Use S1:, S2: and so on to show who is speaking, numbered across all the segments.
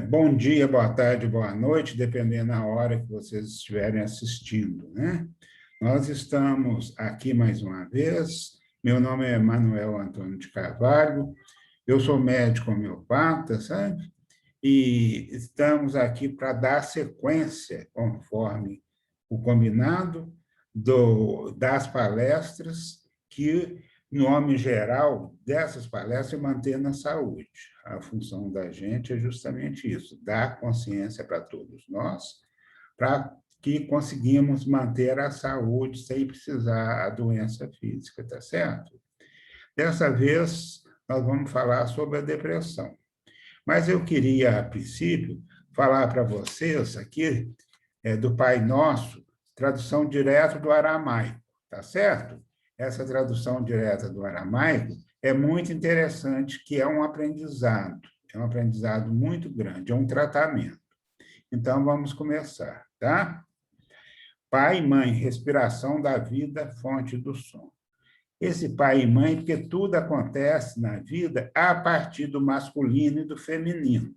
S1: Bom dia, boa tarde, boa noite, dependendo da hora que vocês estiverem assistindo, né? Nós estamos aqui mais uma vez. Meu nome é Manuel Antônio de Carvalho, eu sou médico homeopata, sabe? E estamos aqui para dar sequência, conforme o combinado, das palestras que, no nome geral dessas palestras, é manter na saúde. A função da gente é justamente isso, dar consciência para todos nós, para que conseguimos manter a saúde sem precisar da doença física, tá certo? Dessa vez, nós vamos falar sobre a depressão. Mas eu queria, a princípio, falar para vocês aqui do Pai Nosso, tradução direta do aramaico, tá certo? Essa tradução direta do aramaico é muito interessante, que é um aprendizado muito grande, é um tratamento. Então, vamos começar, tá? Pai e mãe, respiração da vida, fonte do som. Esse pai e mãe, porque tudo acontece na vida a partir do masculino e do feminino.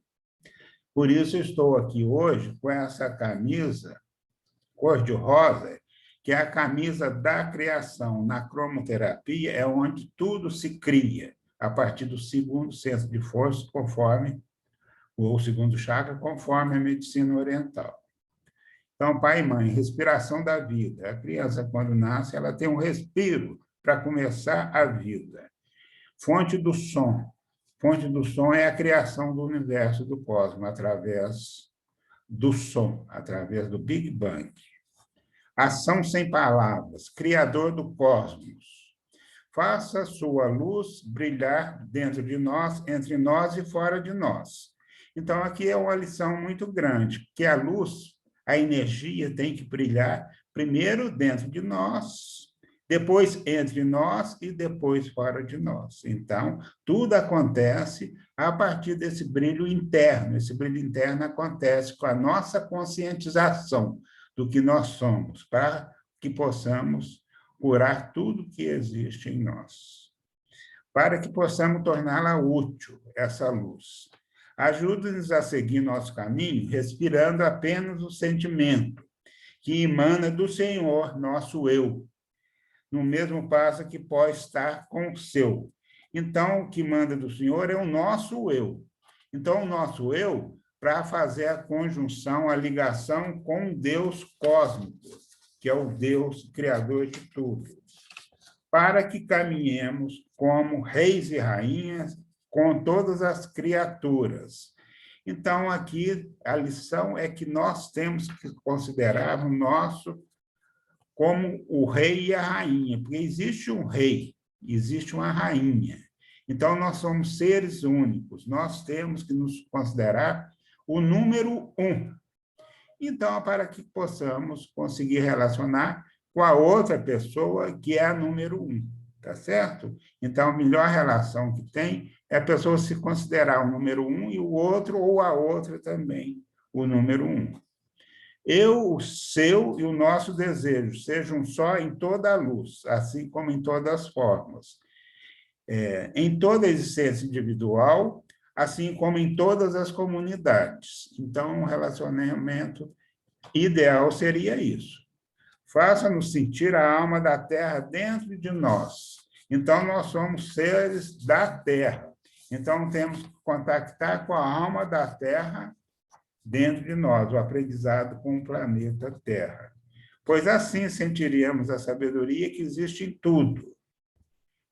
S1: Por isso, estou aqui hoje com essa camisa cor-de-rosa, que é a camisa da criação. Na cromoterapia é onde tudo se cria, a partir do segundo centro de força, conforme, ou segundo chakra, conforme a medicina oriental. Então, pai e mãe, respiração da vida. A criança, quando nasce, ela tem um respiro para começar a vida. Fonte do som. Fonte do som é a criação do universo, do cosmos, através do som, através do Big Bang. Ação sem palavras, criador do cosmos. Faça sua luz brilhar dentro de nós, entre nós e fora de nós. Então, aqui é uma lição muito grande, que a luz, a energia tem que brilhar primeiro dentro de nós, depois entre nós e depois fora de nós. Então, tudo acontece a partir desse brilho interno. Esse brilho interno acontece com a nossa conscientização do que nós somos, para que possamos curar tudo que existe em nós, para que possamos torná-la útil, essa luz. Ajude-nos a seguir nosso caminho, respirando apenas o sentimento que emana do Senhor, nosso eu, no mesmo passo que pode estar com o seu. Então, o que manda do Senhor é o nosso eu. Então, o nosso eu, para fazer a conjunção, a ligação com Deus cósmico, que é o Deus criador de tudo, para que caminhemos como reis e rainhas com todas as criaturas. Então, aqui, a lição é que nós temos que considerar o nosso como o rei e a rainha, porque existe um rei, existe uma rainha. Então, nós somos seres únicos, nós temos que nos considerar o número 1. Então, para que possamos conseguir relacionar com a outra pessoa, que é a número 1, tá certo? Então, a melhor relação que tem é a pessoa se considerar o número 1 e o outro ou a outra também, o número 1. Eu, o seu e o nosso desejo sejam só em toda a luz, assim como em todas as formas. Em toda a existência individual, assim como em todas as comunidades. Então, um relacionamento ideal seria isso. Faça-nos sentir a alma da Terra dentro de nós. Então, nós somos seres da Terra. Então, temos que contactar com a alma da Terra dentro de nós, o aprendizado com o planeta Terra. Pois assim sentiríamos a sabedoria que existe em tudo.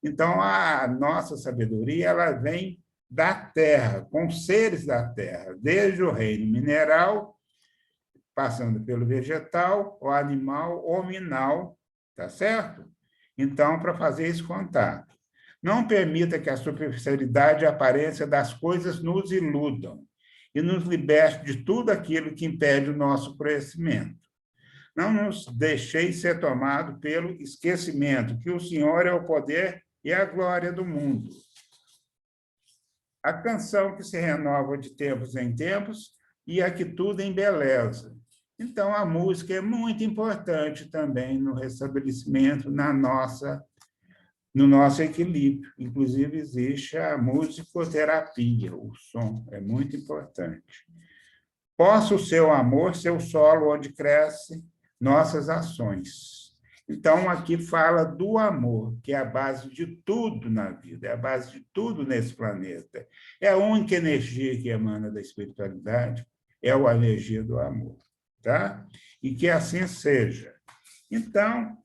S1: Então, a nossa sabedoria, ela vem da Terra, com seres da Terra, desde o reino mineral, passando pelo vegetal, o animal, o minal, tá certo? Então, para fazer esse contato. Não permita que a superficialidade e a aparência das coisas nos iludam e nos liberte de tudo aquilo que impede o nosso crescimento. Não nos deixeis ser tomado pelo esquecimento, que o Senhor é o poder e a glória do mundo. A canção que se renova de tempos em tempos e a que tudo embeleza. Então, a música é muito importante também no restabelecimento, no nosso equilíbrio. Inclusive, existe a musicoterapia, o som, é muito importante. Possa o seu amor ser o solo onde crescem nossas ações. Então, aqui fala do amor, que é a base de tudo na vida, é a base de tudo nesse planeta. É a única energia que emana da espiritualidade, é a energia do amor. Tá? E que assim seja. Então,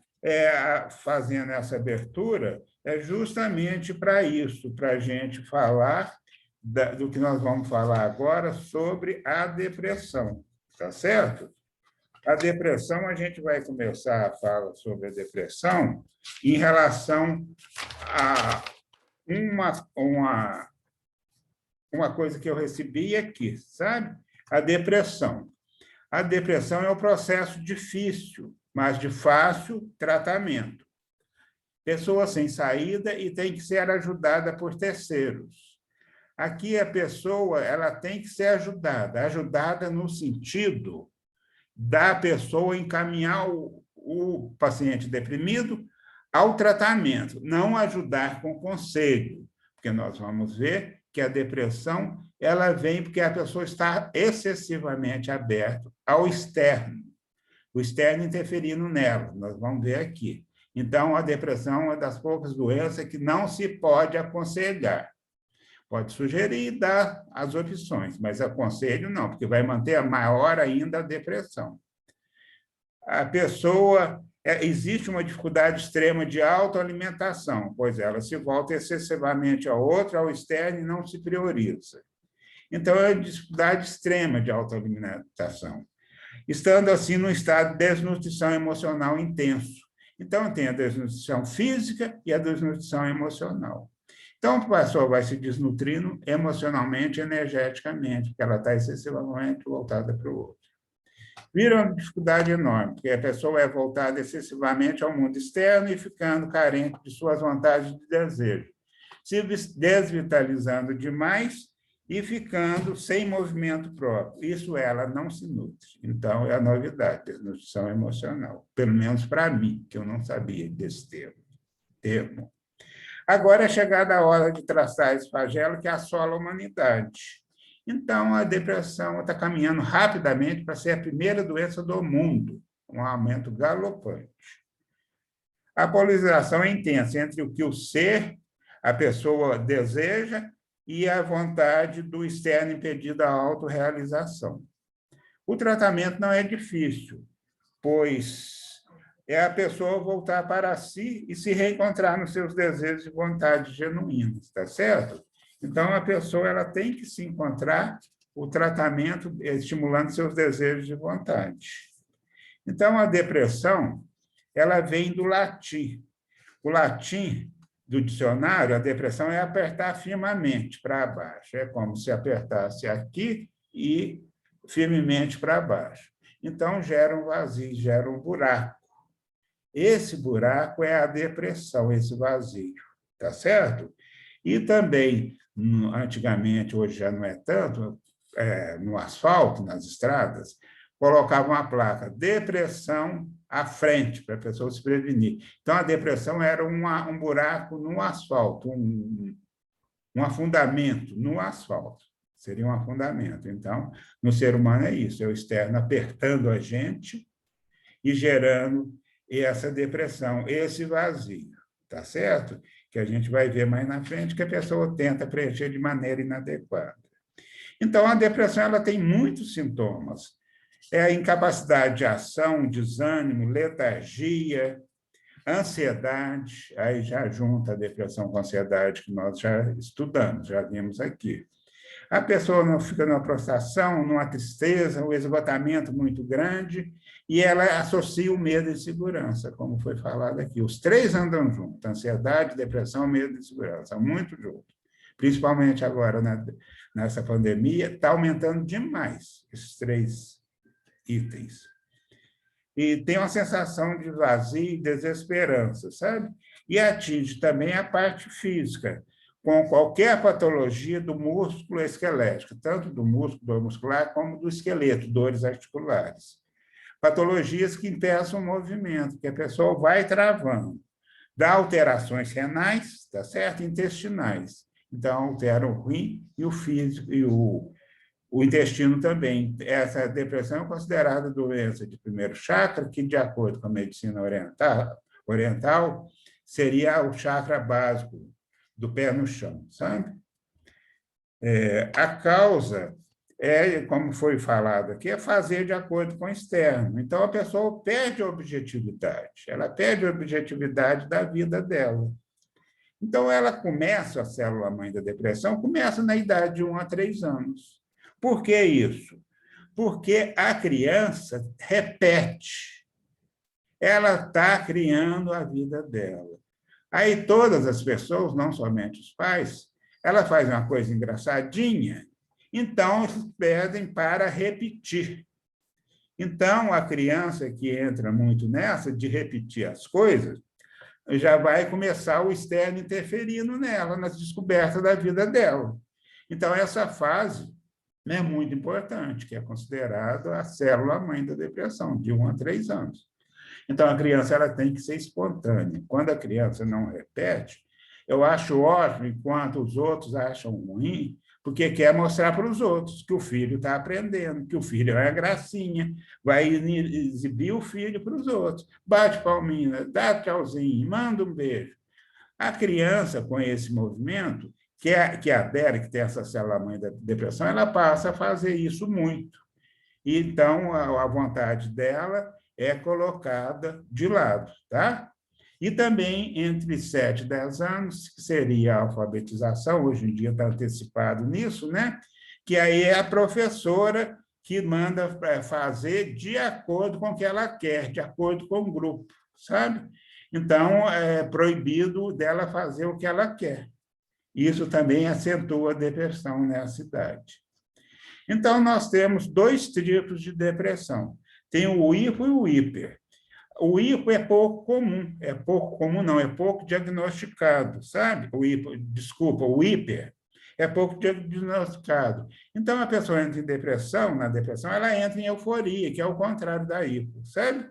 S1: fazendo essa abertura, é justamente para isso, para a gente falar do que nós vamos falar agora sobre a depressão, tá certo? A depressão, a gente vai começar a falar sobre a depressão em relação a uma coisa que eu recebi aqui, sabe? A depressão. A depressão é um processo difícil, mas de fácil tratamento. Pessoa sem saída e tem que ser ajudada por terceiros. Aqui a pessoa ela tem que ser ajudada no sentido da pessoa encaminhar o paciente deprimido ao tratamento, não ajudar com conselho, porque nós vamos ver que a depressão ela vem porque a pessoa está excessivamente aberta ao externo, o externo interferindo nela, nós vamos ver aqui. Então, a depressão é uma das poucas doenças que não se pode aconselhar. Pode sugerir e dar as opções, mas aconselho não, porque vai manter maior ainda a depressão. A pessoa, existe uma dificuldade extrema de autoalimentação, pois ela se volta excessivamente ao outro, ao externo, e não se prioriza. Então, é uma dificuldade extrema de autoalimentação. Estando assim num estado de desnutrição emocional intenso. Então, tem a desnutrição física e a desnutrição emocional. Então, a pessoa vai se desnutrindo emocionalmente e energeticamente, porque ela está excessivamente voltada para o outro. Vira uma dificuldade enorme, porque a pessoa é voltada excessivamente ao mundo externo e ficando carente de suas vontades de desejo, se desvitalizando demais e ficando sem movimento próprio. Isso ela não se nutre. Então, é a novidade, desnutrição emocional. Pelo menos para mim, que eu não sabia desse termo. Agora é chegada a hora de traçar esse flagelo que assola a humanidade. Então, a depressão está caminhando rapidamente para ser a primeira doença do mundo, um aumento galopante. A polarização é intensa entre o que o ser, a pessoa deseja, e a vontade do externo impedindo a autorrealização. O tratamento não é difícil, pois é a pessoa voltar para si e se reencontrar nos seus desejos e vontades genuínas, tá certo? Então, a pessoa ela tem que se encontrar o tratamento estimulando seus desejos e vontade. Então, a depressão, ela vem do latim. O latim do dicionário, a depressão é apertar firmemente para baixo. É como se apertasse aqui e firmemente para baixo. Então, gera um vazio, gera um buraco. Esse buraco é a depressão, esse vazio, tá certo? E também, antigamente, hoje já não é tanto, no asfalto, nas estradas, colocavam uma placa, depressão à frente, para a pessoa se prevenir. Então, a depressão era um buraco no asfalto, um afundamento no asfalto. Seria um afundamento. Então, no ser humano é isso, é o externo apertando a gente e gerando essa depressão, esse vazio, tá certo? Que a gente vai ver mais na frente que a pessoa tenta preencher de maneira inadequada. Então, a depressão ela tem muitos sintomas. É a incapacidade de ação, desânimo, letargia, ansiedade, aí já junta a depressão com a ansiedade que nós já estudamos, já vimos aqui. A pessoa não fica numa prostração, numa tristeza, um esgotamento muito grande, e ela associa o medo e insegurança, como foi falado aqui. Os três andam juntos, ansiedade, depressão, medo e insegurança, muito juntos. Principalmente agora, nessa pandemia, está aumentando demais esses três itens. E tem uma sensação de vazio e desesperança, sabe? E atinge também a parte física, com qualquer patologia do músculo esquelético, tanto do músculo muscular como do esqueleto, dores articulares. Patologias que impeçam o movimento, que a pessoa vai travando. Dá alterações renais, tá certo? Intestinais. Então, altera o rim e o físico, e o intestino também. Essa depressão é considerada doença de primeiro chakra, que, de acordo com a medicina oriental seria o chakra básico do pé no chão, sabe? A causa como foi falado aqui, é fazer de acordo com o externo. Então, a pessoa perde a objetividade, ela perde a objetividade da vida dela. Então, ela começa, a célula-mãe da depressão, começa na idade de 1 a 3 anos. Por que isso? Porque a criança repete, ela está criando a vida dela. Aí todas as pessoas, não somente os pais, ela faz uma coisa engraçadinha, então eles pedem para repetir. Então, a criança que entra muito nessa de repetir as coisas, já vai começar o externo interferindo nela, nas descobertas da vida dela. Então, essa fase é muito importante, que é considerada a célula-mãe da depressão, de 1 a 3 anos. Então, a criança ela tem que ser espontânea. Quando a criança não repete, eu acho ótimo, enquanto os outros acham ruim, porque quer mostrar para os outros que o filho está aprendendo, que o filho é gracinha, vai exibir o filho para os outros. Bate palminha, dá tchauzinho, manda um beijo. A criança, com esse movimento, que adere, que tem essa célula-mãe da depressão, ela passa a fazer isso muito. Então, a vontade dela é colocada de lado, tá? E também entre 7 e 10 anos, que seria a alfabetização, hoje em dia está antecipado nisso, né? Que aí é a professora que manda fazer de acordo com o que ela quer, de acordo com o grupo, sabe? Então, é proibido dela fazer o que ela quer. Isso também acentua a depressão nessa idade. Então, nós temos 2 tipos de depressão. Tem o hipo e o hiper. O hipo é pouco comum, não, é pouco diagnosticado, sabe? O hiper é pouco diagnosticado. Então, a pessoa entra em depressão, na depressão, ela entra em euforia, que é o contrário da hipo, sabe?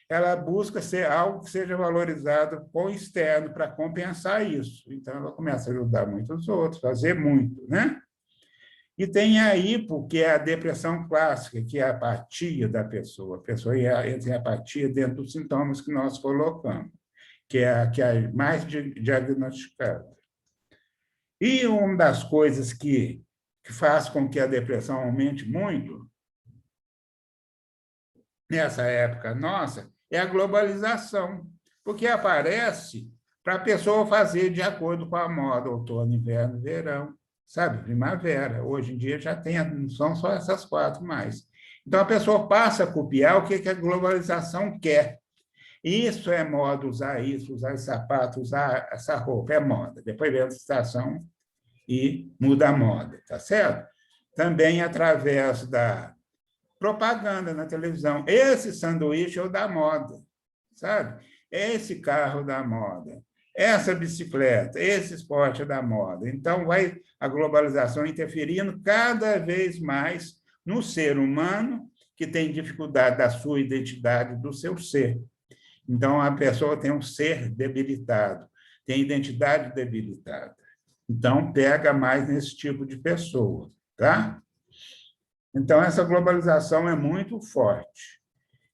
S1: Ela busca ser algo que seja valorizado com o externo para compensar isso. Então, ela começa a ajudar muitos outros, fazer muito, né? E tem a hipo, que é a depressão clássica, que é a apatia da pessoa. A pessoa entra em apatia dentro dos sintomas que nós colocamos, que é a mais diagnosticada. E uma das coisas que faz com que a depressão aumente muito, nessa época nossa, é a globalização, porque aparece para a pessoa fazer de acordo com a moda, outono, inverno, verão, sabe? Primavera. Hoje em dia já tem, não são só essas 4 mais. Então, a pessoa passa a copiar o que a globalização quer. Isso é moda, usar isso, usar esse sapato, usar essa roupa, é moda. Depois vem a estação e muda a moda, tá certo? Também através da propaganda na televisão. Esse sanduíche é o da moda, sabe? Esse carro da moda. Essa bicicleta, esse esporte é da moda. Então, vai a globalização interferindo cada vez mais no ser humano, que tem dificuldade da sua identidade, do seu ser. Então, a pessoa tem um ser debilitado, tem identidade debilitada. Então, pega mais nesse tipo de pessoa, tá? Então, essa globalização é muito forte.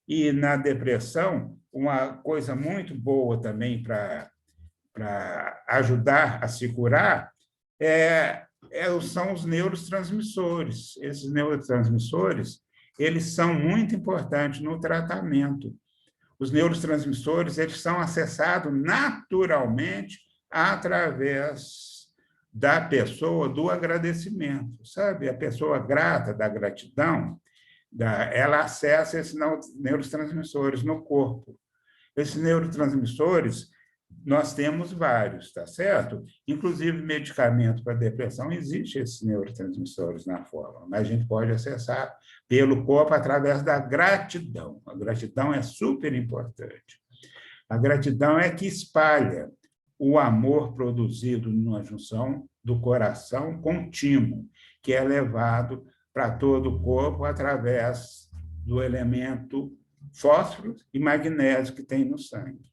S1: E, na depressão, uma coisa muito boa também para ajudar a se curar são os neurotransmissores. Esses neurotransmissores, eles são muito importantes no tratamento. Os neurotransmissores, eles são acessados naturalmente através da pessoa do agradecimento, sabe? A pessoa grata, da gratidão, ela acessa esses neurotransmissores no corpo. Esses neurotransmissores, nós temos vários, tá certo? Inclusive, medicamento para depressão, existe esses neurotransmissores na forma, mas a gente pode acessar pelo corpo através da gratidão. A gratidão é super importante. A gratidão é que espalha o amor produzido numa junção do coração contínuo, que é levado para todo o corpo através do elemento fósforo e magnésio que tem no sangue.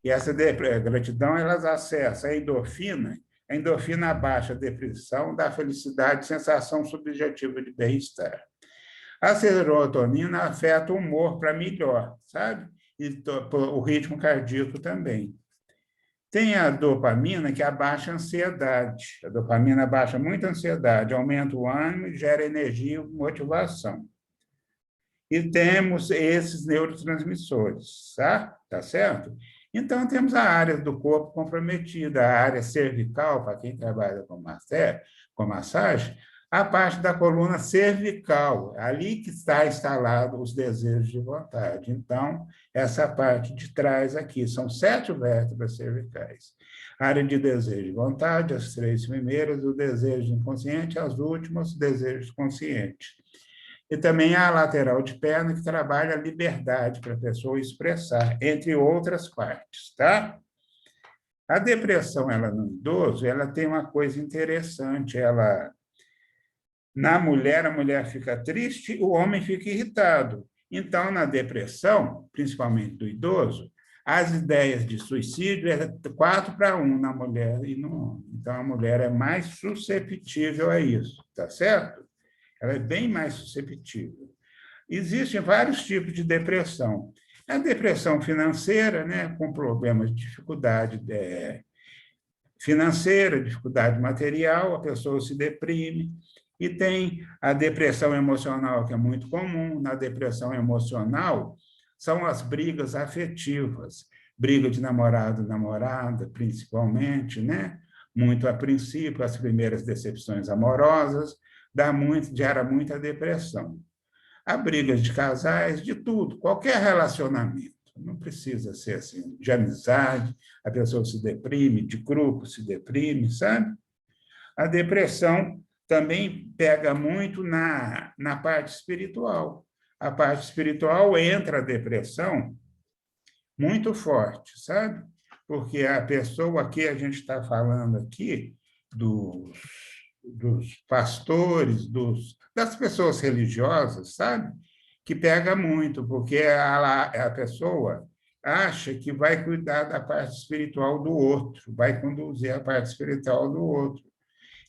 S1: E essa gratidão, elas acessam a endorfina abaixa a depressão, dá felicidade, sensação subjetiva de bem-estar. A serotonina afeta o humor para melhor, sabe? E o ritmo cardíaco também. Tem a dopamina, que abaixa a ansiedade. A dopamina abaixa muito a ansiedade, aumenta o ânimo e gera energia e motivação. E temos esses neurotransmissores, tá? Tá certo? Então, temos a área do corpo comprometida, a área cervical, para quem trabalha com massagem, a parte da coluna cervical, ali que está instalado os desejos de vontade. Então, essa parte de trás aqui, são 7 vértebras cervicais. A área de desejo e vontade, as 3 primeiras, o desejo inconsciente, as últimas, o desejo consciente. E também a lateral de perna, que trabalha a liberdade para a pessoa expressar, entre outras partes, tá? A depressão, ela no idoso, ela tem uma coisa interessante, na mulher, a mulher fica triste, o homem fica irritado. Então, na depressão, principalmente do idoso, as ideias de suicídio é 4-1 na mulher e no homem. Então, a mulher é mais susceptível a isso, tá certo? Ela é bem mais susceptível. Existem vários tipos de depressão. A depressão financeira, né, com problemas de dificuldade financeira, dificuldade material, a pessoa se deprime. E tem a depressão emocional, que é muito comum. Na depressão emocional, são as brigas afetivas, briga de namorado, namorada, principalmente, né? Muito a princípio, as primeiras decepções amorosas, gera muita depressão. Há brigas de casais, de tudo, qualquer relacionamento. Não precisa ser assim, de amizade, a pessoa se deprime, de grupo se deprime, sabe? A depressão também pega muito na parte espiritual. A parte espiritual entra a depressão muito forte, sabe? Porque a pessoa, aqui a gente está falando aqui dos pastores, das pessoas religiosas, sabe? Que pega muito, porque a pessoa acha que vai cuidar da parte espiritual do outro, vai conduzir a parte espiritual do outro.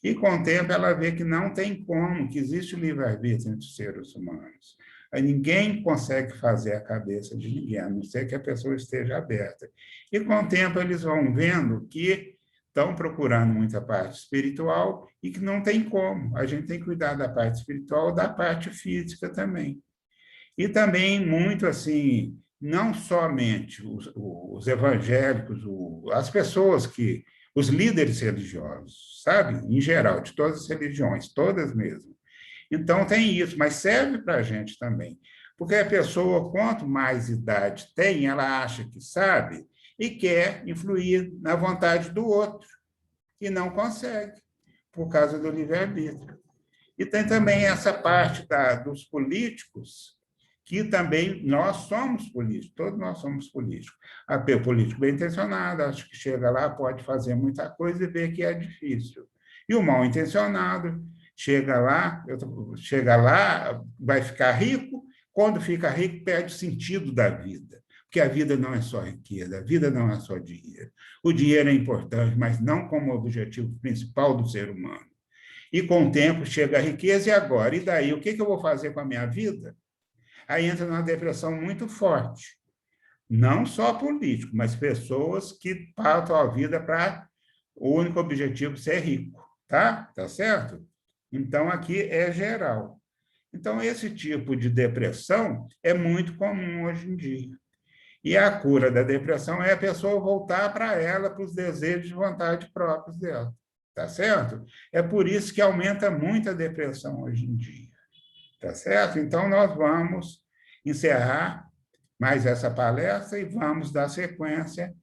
S1: E, com o tempo, ela vê que não tem como, que existe o livre-arbítrio entre os seres humanos. Aí ninguém consegue fazer a cabeça de ninguém, a não ser que a pessoa esteja aberta. E, com o tempo, eles vão vendo que estão procurando muita parte espiritual e que não tem como. A gente tem que cuidar da parte espiritual, da parte física também. E também muito assim, não somente os evangélicos, as pessoas os líderes religiosos, sabe? Em geral, de todas as religiões, todas mesmo. Então, tem isso, mas serve para a gente também. Porque a pessoa, quanto mais idade tem, ela acha que sabe e quer influir na vontade do outro, e não consegue, por causa do livre-arbítrio. E tem também essa parte dos políticos, que também nós somos políticos, todos nós somos políticos. A político bem intencionado, acho que chega lá, pode fazer muita coisa e vê que é difícil. E o mal intencionado chega lá, vai ficar rico, quando fica rico, perde o sentido da vida. Porque a vida não é só riqueza, a vida não é só dinheiro. O dinheiro é importante, mas não como objetivo principal do ser humano. E com o tempo chega a riqueza, e agora? E daí? O que eu vou fazer com a minha vida? Aí entra numa depressão muito forte. Não só político, mas pessoas que partam a vida para o único objetivo ser rico, tá? Tá certo? Então, aqui é geral. Então, esse tipo de depressão é muito comum hoje em dia. E a cura da depressão é a pessoa voltar para ela, para os desejos de vontade próprios dela. Tá certo? É por isso que aumenta muito a depressão hoje em dia. Tá certo? Então, nós vamos encerrar mais essa palestra e vamos dar sequência,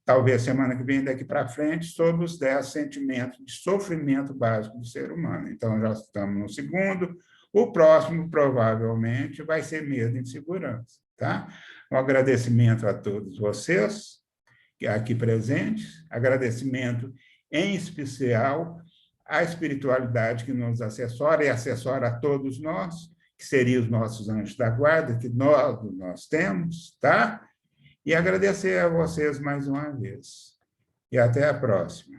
S1: talvez semana que vem, daqui para frente, sobre os 10 sentimentos de sofrimento básico do ser humano. Então, já estamos no segundo. O próximo, provavelmente, vai ser medo e insegurança. Tá? Um agradecimento a todos vocês aqui presentes, agradecimento em especial à espiritualidade que nos assessora e assessora a todos nós, que seriam os nossos anjos da guarda, que nós temos, tá? E agradecer a vocês mais uma vez. E até a próxima.